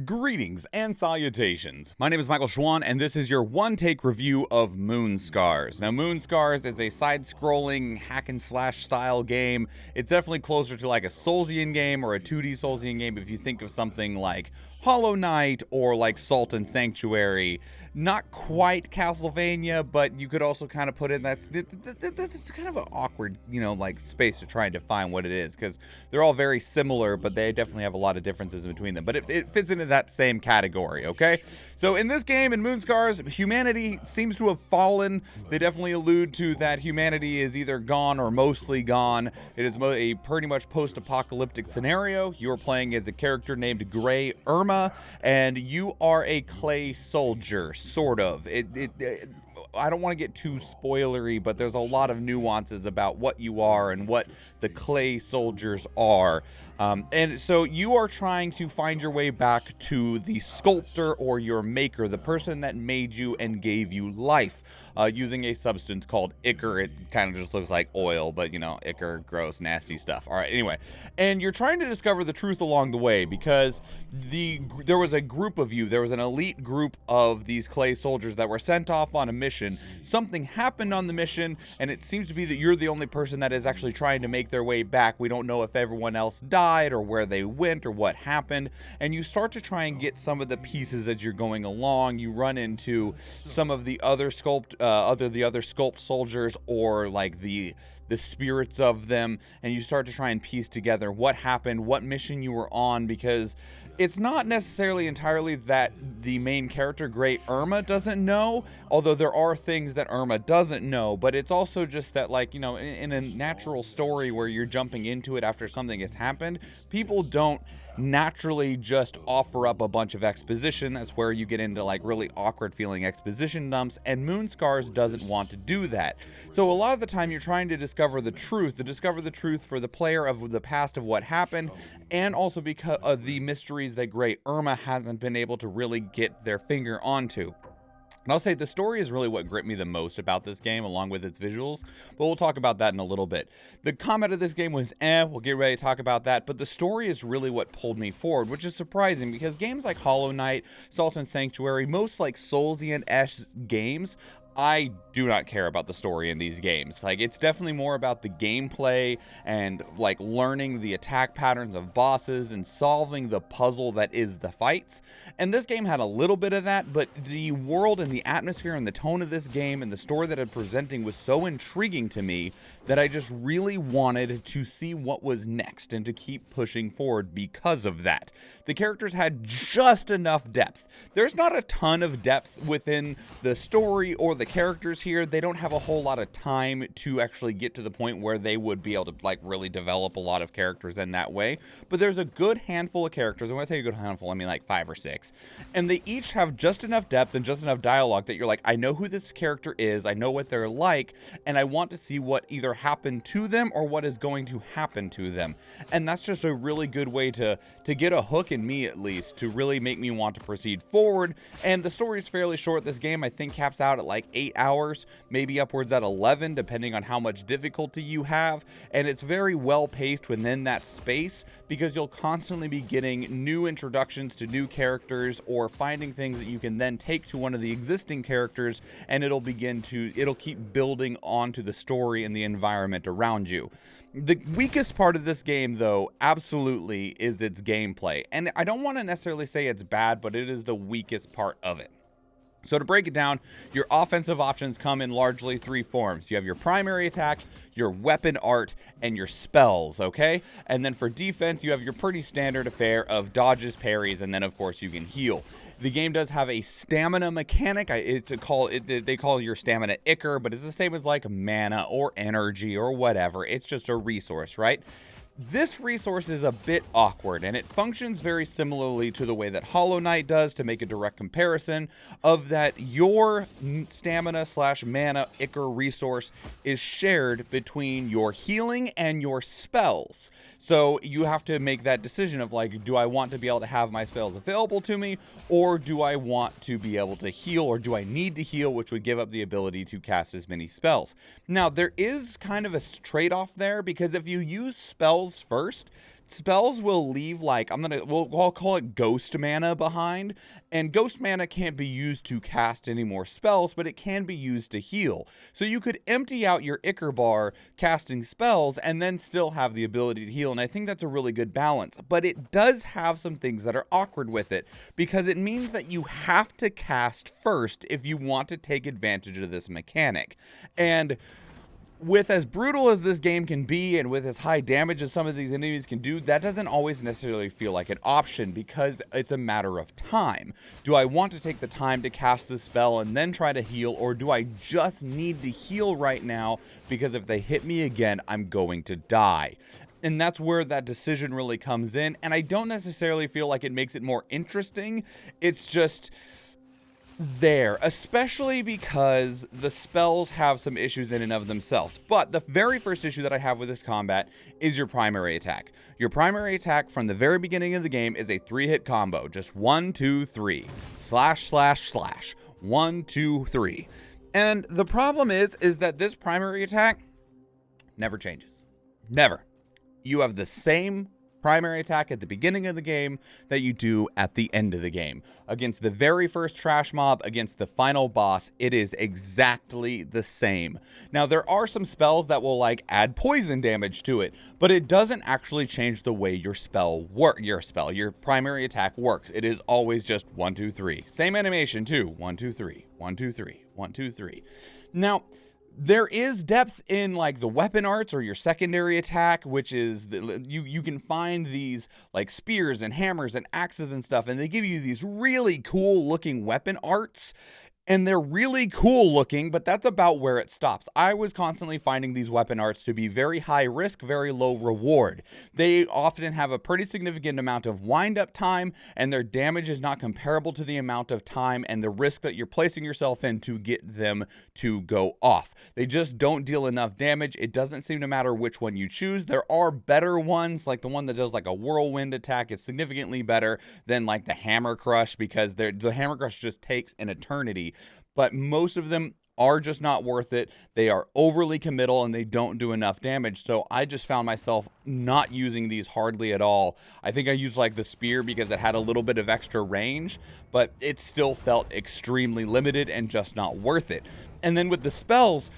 Greetings and salutations. My name is Schwahn, and this is your one-take review of Moonscars. Now, Moonscars is a side-scrolling hack-and-slash style game. It's definitely closer to like a Soulsian game or a 2D Soulsian game if you think of something like Hollow Knight or like Salt and Sanctuary. Not quite Castlevania, but you could also kind of put in that's kind of an awkward, like space to try and define what it is, because they're all very similar, but they definitely have a lot of differences in between them. But it fits into that same category, okay? So in this game, in Moonscars, humanity seems to have fallen. They definitely allude to that humanity is either gone or mostly gone. It is a pretty much post-apocalyptic scenario. You are playing as a character named Grey Irma, and you are a clay soldier, sort of. I don't want to get too spoilery, but there's a lot of nuances about what you are and what the clay soldiers are. And so you are trying to find your way back to the sculptor or your maker, the person that made you and gave you life, using a substance called ichor. It kind of just looks like oil, but ichor, gross, nasty stuff. All right, anyway. And you're trying to discover the truth along the way, because there was a group of you, there was an elite group of these clay soldiers that were sent off on a mission. Something happened on the mission, and it seems to be that you're the only person that is actually trying to make their way back. We don't know if everyone else died or where they went or what happened, and you start to try and get some of the pieces as you're going along. You run into some of the other sculpt soldiers, or like the spirits of them, and you start to try and piece together what happened, what mission you were on, because it's not necessarily entirely that the main character, Grey Irma, doesn't know, although there are things that Irma doesn't know, but it's also just that, like, in a natural story where you're jumping into it after something has happened, people don't naturally just offer up a bunch of exposition. That's where you get into like really awkward feeling exposition dumps, and Moonscars doesn't want to do that. So a lot of the time you're trying to discover the truth for the player of the past of what happened, and also because of the mysteries that Grey Irma hasn't been able to really get their finger onto. And I'll say the story is really what gripped me the most about this game, along with its visuals, but we'll talk about that in a little bit. The combat of this game was we'll get ready to talk about that, but the story is really what pulled me forward, which is surprising, because games like Hollow Knight, Salt and Sanctuary, most like Soulsian-esque games, I do not care about the story in these games. Like, it's definitely more about the gameplay and like learning the attack patterns of bosses and solving the puzzle that is the fights. And this game had a little bit of that, but the world and the atmosphere and the tone of this game and the story that it's presenting was so intriguing to me that I just really wanted to see what was next and to keep pushing forward because of that. The characters had just enough depth. There's not a ton of depth within the story or the characters here. They don't have a whole lot of time to actually get to the point where they would be able to like really develop a lot of characters in that way, but there's a good handful of characters, and when I say a good handful, I mean like 5 or 6, and they each have just enough depth and just enough dialogue that you're like, I know who this character is, I know what they're like, and I want to see what either happened to them or what is going to happen to them. And that's just a really good way to get a hook in me, at least, to really make me want to proceed forward. And the story is fairly short. This game, I think, caps out at like 8 hours, maybe upwards at 11, depending on how much difficulty you have. And it's very well paced within that space, because you'll constantly be getting new introductions to new characters, or finding things that you can then take to one of the existing characters, and it'll keep building onto the story and the environment around you. The weakest part of this game, though, absolutely is its gameplay. And I don't want to necessarily say it's bad, but it is the weakest part of it. So to break it down, your offensive options come in largely 3 forms. You have your primary attack, your weapon art, and your spells, okay? And then for defense, you have your pretty standard affair of dodges, parries, and then of course you can heal. The game does have a stamina mechanic. They call your stamina ichor, but it's the same as like mana or energy or whatever. It's just a resource, right? This resource is a bit awkward, and it functions very similarly to the way that Hollow Knight does, to make a direct comparison of that your stamina / mana ichor resource is shared between your healing and your spells. So you have to make that decision of like, do I want to be able to have my spells available to me, or do I want to be able to heal, or do I need to heal, which would give up the ability to cast as many spells. Now, there is kind of a trade-off there, because if you use spells spells first, spells will leave like, we'll call it ghost mana behind, and ghost mana can't be used to cast any more spells, but it can be used to heal. So you could empty out your Ichor bar casting spells and then still have the ability to heal, and I think that's a really good balance. But it does have some things that are awkward with it, because it means that you have to cast first if you want to take advantage of this mechanic. And with as brutal as this game can be, and with as high damage as some of these enemies can do, that doesn't always necessarily feel like an option, because it's a matter of time. Do I want to take the time to cast the spell and then try to heal, or do I just need to heal right now, because if they hit me again, I'm going to die? And that's where that decision really comes in, and I don't necessarily feel like it makes it more interesting. It's just there, especially because the spells have some issues in and of themselves. But the very first issue that I have with this combat is your primary attack. Your primary attack from the very beginning of the game is a 3-hit combo, just 1, 2, 3, slash, slash, slash, 1, 2, 3. And the problem is that this primary attack never changes. Never. You have the same primary attack at the beginning of the game that you do at the end of the game. Against the very first trash mob, against the final boss, it is exactly the same. Now, there are some spells that will like add poison damage to it, but it doesn't actually change the way your primary attack works. It is always just 1, 2, 3. Same animation too. 1, 2, 3, 1, 2, 3, 1, 2, 3. Now, there is depth in like the weapon arts or your secondary attack, which is you can find these like spears and hammers and axes and stuff, and they give you these really cool looking weapon arts. And they're really cool looking, but that's about where it stops. I was constantly finding these weapon arts to be very high risk, very low reward. They often have a pretty significant amount of wind-up time, and their damage is not comparable to the amount of time and the risk that you're placing yourself in to get them to go off. They just don't deal enough damage. It doesn't seem to matter which one you choose. There are better ones, like the one that does like a whirlwind attack is significantly better than like the hammer crush, because the hammer crush just takes an eternity. But most of them are just not worth it. They are overly committal and they don't do enough damage. So I just found myself not using these hardly at all. I think I used like the spear because it had a little bit of extra range, but it still felt extremely limited and just not worth it. And then with the spells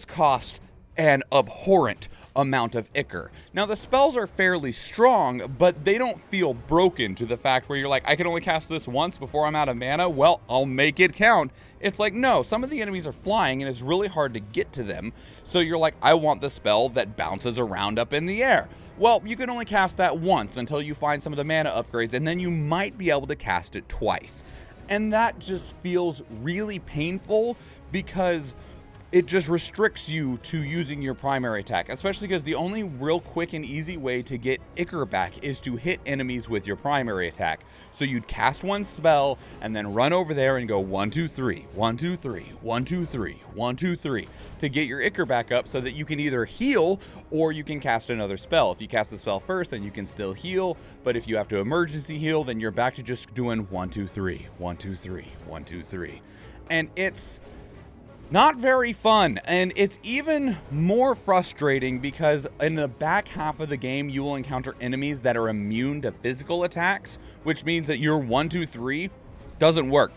cost an abhorrent amount of Ichor. Now, the spells are fairly strong, but they don't feel broken to the fact where you're like, I can only cast this once before I'm out of mana. Well, I'll make it count. It's like, no, some of the enemies are flying and it's really hard to get to them. So you're like, I want the spell that bounces around up in the air. Well, you can only cast that once until you find some of the mana upgrades, and then you might be able to cast it twice. And that just feels really painful, because it just restricts you to using your primary attack, especially because the only real quick and easy way to get Ichor back is to hit enemies with your primary attack. So you'd cast one spell and then run over there and go 1, 2, 3, 1, 2, 3, 1, 2, 3, 1, 2, 3 to get your Ichor back up, so that you can either heal or you can cast another spell. If you cast the spell first, then you can still heal, but if you have to emergency heal, then you're back to just doing 1, 2, 3, 1, 2, 3, 1, 2, 3. And it's not very fun, and it's even more frustrating because in the back half of the game you will encounter enemies that are immune to physical attacks, which means that your 1, 2, 3 doesn't work.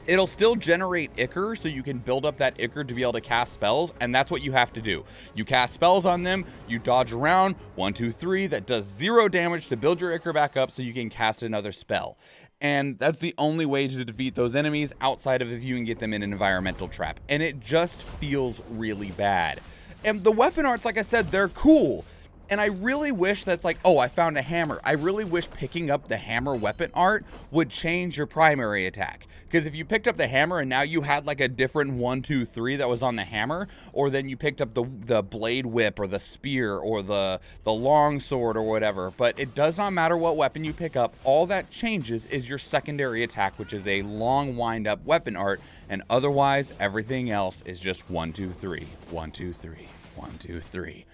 It'll still generate Ichor, so you can build up that Ichor to be able to cast spells, and that's what you have to do. You cast spells on them, you dodge around, 1, 2, 3, that does 0 damage to build your Ichor back up so you can cast another spell. And that's the only way to defeat those enemies, outside of if you can get them in an environmental trap. And it just feels really bad. And the weapon arts, like I said, they're cool. And I really wish that's like, oh, I found a hammer. I really wish picking up the hammer weapon art would change your primary attack. Because if you picked up the hammer and now you had like a different 1, 2, 3 that was on the hammer, or then you picked up the blade whip or the spear or the long sword or whatever, but it does not matter what weapon you pick up. All that changes is your secondary attack, which is a long wind up weapon art, and otherwise everything else is just 1, 2, 3, 1, 2, 3, 1, 2, 3.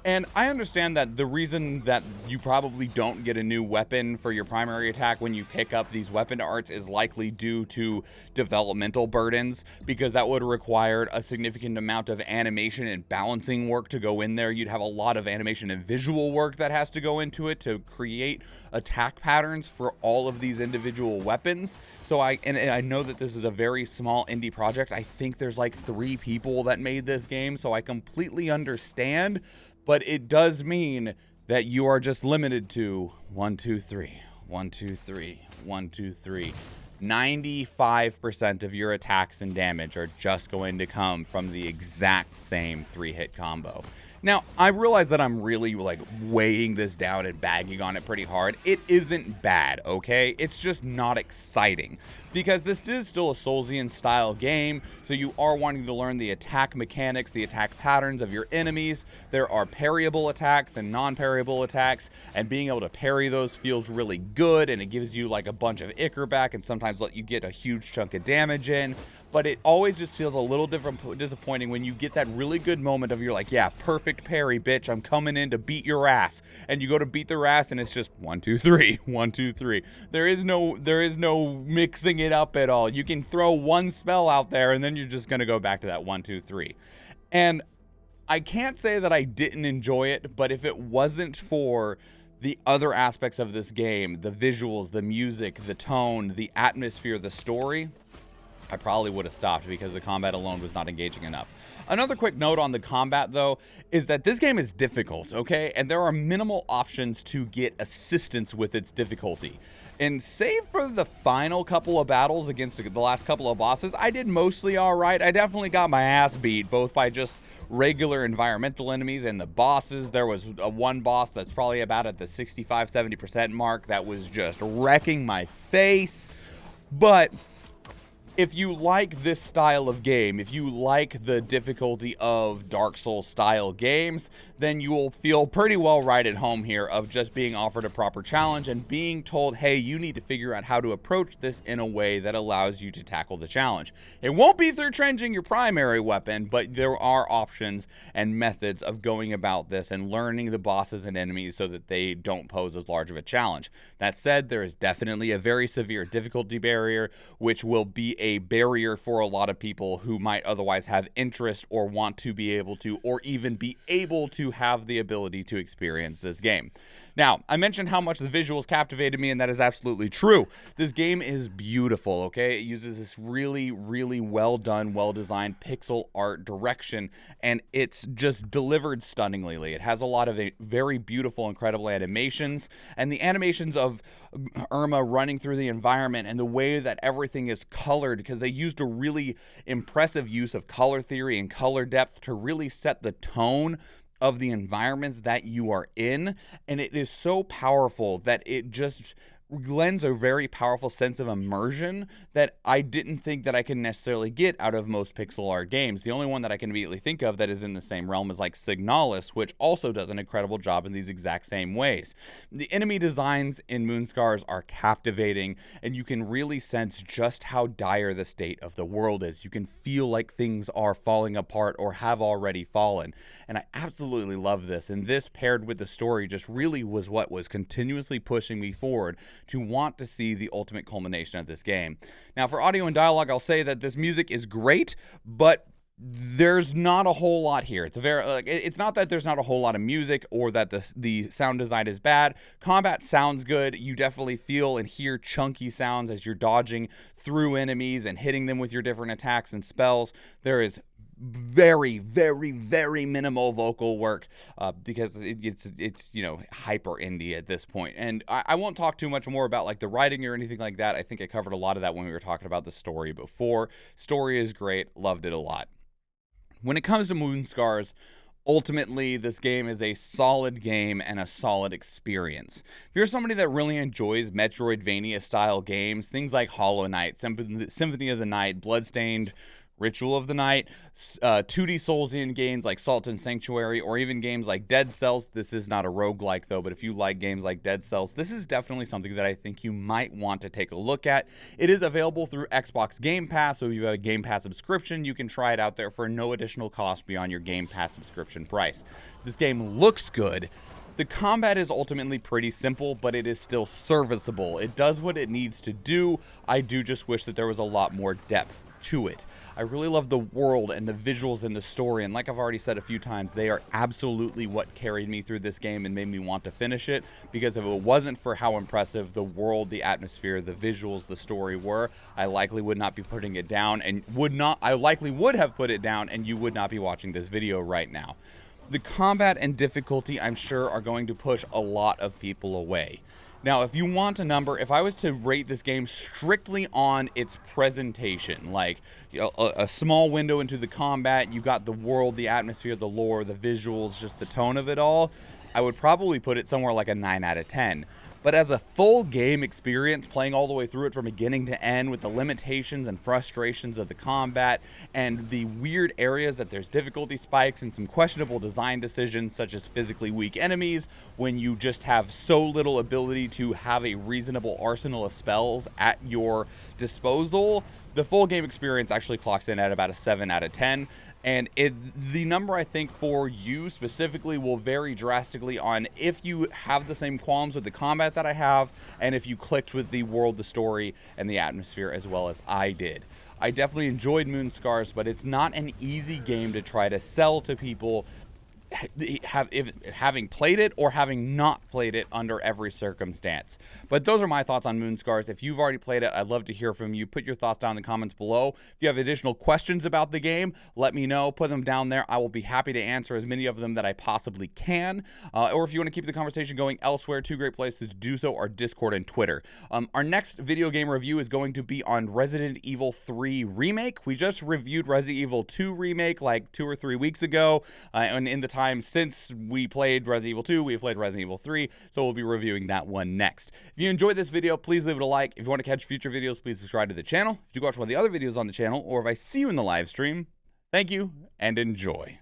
And I understand that the reason that you probably don't get a new weapon for your primary attack when you pick up these weapon arts is likely due to developmental burdens, because that would require a significant amount of animation and balancing work to go in there. You'd have a lot of animation and visual work that has to go into it to create attack patterns for all of these individual weapons. So I know that this is a very small indie project. I think there's like 3 people that made this game, so I completely understand. But it does mean that you are just limited to 1, 2, 3, 1, 2, 3, 1, 2, 3. 95% of your attacks and damage are just going to come from the exact same 3-hit combo. Now, I realize that I'm really like weighing this down and bagging on it pretty hard. It isn't bad, okay? It's just not exciting, because this is still a Soulsian style game, so you are wanting to learn the attack mechanics, the attack patterns of your enemies. There are parryable attacks and non-parryable attacks, and being able to parry those feels really good, and it gives you like a bunch of ichor back and sometimes let you get a huge chunk of damage in. But it always just feels a little disappointing when you get that really good moment of you're like, yeah, perfect parry, bitch, I'm coming in to beat your ass. And you go to beat their ass and it's just 1, 2, 3, 1, 2, 3. There is no mixing it up at all. You can throw one spell out there and then you're just going to go back to that 1, 2, 3. And I can't say that I didn't enjoy it, but if it wasn't for the other aspects of this game, the visuals, the music, the tone, the atmosphere, the story, I probably would have stopped, because the combat alone was not engaging enough. Another quick note on the combat, though, is that this game is difficult, okay? And there are minimal options to get assistance with its difficulty. And save for the final couple of battles against the last couple of bosses, I did mostly all right. I definitely got my ass beat, both by just regular environmental enemies and the bosses. There was one boss that's probably about at the 65-70% mark that was just wrecking my face. But if you like this style of game, if you like the difficulty of Dark Souls style games, then you will feel pretty well right at home here of just being offered a proper challenge and being told, hey, you need to figure out how to approach this in a way that allows you to tackle the challenge. It won't be through changing your primary weapon, but there are options and methods of going about this and learning the bosses and enemies so that they don't pose as large of a challenge. That said, there is definitely a very severe difficulty barrier, which will be a barrier for a lot of people who might otherwise have interest or want to be able to, or even be able to have the ability to experience this game. Now, I mentioned how much the visuals captivated me, and that is absolutely true. This game is beautiful, okay? It uses this really, really well done, well designed pixel art direction, and it's just delivered stunningly. It has a lot of very beautiful, incredible animations, and the animations of Irma running through the environment and the way that everything is colored, because they used a really impressive use of color theory and color depth to really set the tone of the environments that you are in. And it is so powerful that it just lends a very powerful sense of immersion that I didn't think that I could necessarily get out of most pixel art games. The only one that I can immediately think of that is in the same realm is like Signalis, which also does an incredible job in these exact same ways. The enemy designs in Moonscars are captivating, and you can really sense just how dire the state of the world is. You can feel like things are falling apart or have already fallen, and I absolutely love this. And this, paired with the story, just really was what was continuously pushing me forward to want to see the ultimate culmination of this game. Now, for audio and dialogue, I'll say that this music is great, but there's not a whole lot here. It's not that there's not a whole lot of music or that the sound design is bad. Combat sounds good. You definitely feel and hear chunky sounds as you're dodging through enemies and hitting them with your different attacks and spells. There is very, very, very minimal vocal work because it's hyper indie at this point. And I won't talk too much more about like the writing or anything like that. I think I covered a lot of that when we were talking about the story before. Story is great. Loved it a lot. When it comes to Moonscars, ultimately, this game is a solid game and a solid experience. If you're somebody that really enjoys Metroidvania-style games, things like Hollow Knight, Symphony of the Night, Bloodstained Ritual of the Night, 2D Soulsian games like Salt and Sanctuary, or even games like Dead Cells. This is not a roguelike though, but if you like games like Dead Cells, this is definitely something that I think you might want to take a look at. It is available through Xbox Game Pass, so if you have a Game Pass subscription, you can try it out there for no additional cost beyond your Game Pass subscription price. This game looks good. The combat is ultimately pretty simple, but it is still serviceable. It does what it needs to do. I do just wish that there was a lot more depth to it. I really love the world and the visuals in the story, and like I've already said a few times, they are absolutely what carried me through this game and made me want to finish it, because if it wasn't for how impressive the world, the atmosphere, the visuals, the story were, I likely would not be putting it down, and I likely would have put it down, and you would not be watching this video right now. The combat and difficulty, I'm sure, are going to push a lot of people away. Now, if you want a number, if I was to rate this game strictly on its presentation, like a small window into the combat, you got the world, the atmosphere, the lore, the visuals, just the tone of it all, I would probably put it somewhere like a 9 out of 10. But as a full game experience, playing all the way through it from beginning to end with the limitations and frustrations of the combat and the weird areas that there's difficulty spikes and some questionable design decisions such as physically weak enemies when you just have so little ability to have a reasonable arsenal of spells at your disposal, the full game experience actually clocks in at about a 7 out of 10. And the number, I think, for you specifically will vary drastically on if you have the same qualms with the combat that I have, and if you clicked with the world, the story, and the atmosphere as well as I did. I definitely enjoyed Moonscars, but it's not an easy game to try to sell to people having played it or having not played it under every circumstance. But those are my thoughts on Moonscars. If you've already played it, I'd love to hear from you. Put your thoughts down in the comments below. If you have additional questions about the game, let me know. Put them down there. I will be happy to answer as many of them that I possibly can. Or if you want to keep the conversation going elsewhere, two great places to do so are Discord and Twitter. Our next video game review is going to be on Resident Evil 3 Remake. We just reviewed Resident Evil 2 Remake like 2 or 3 weeks ago, and in the time since we played Resident Evil 2, we played Resident Evil 3, so we'll be reviewing that one next. If you enjoyed this video, please leave it a like. If you want to catch future videos, please subscribe to the channel. If you watch one of the other videos on the channel, or if I see you in the live stream, thank you and enjoy.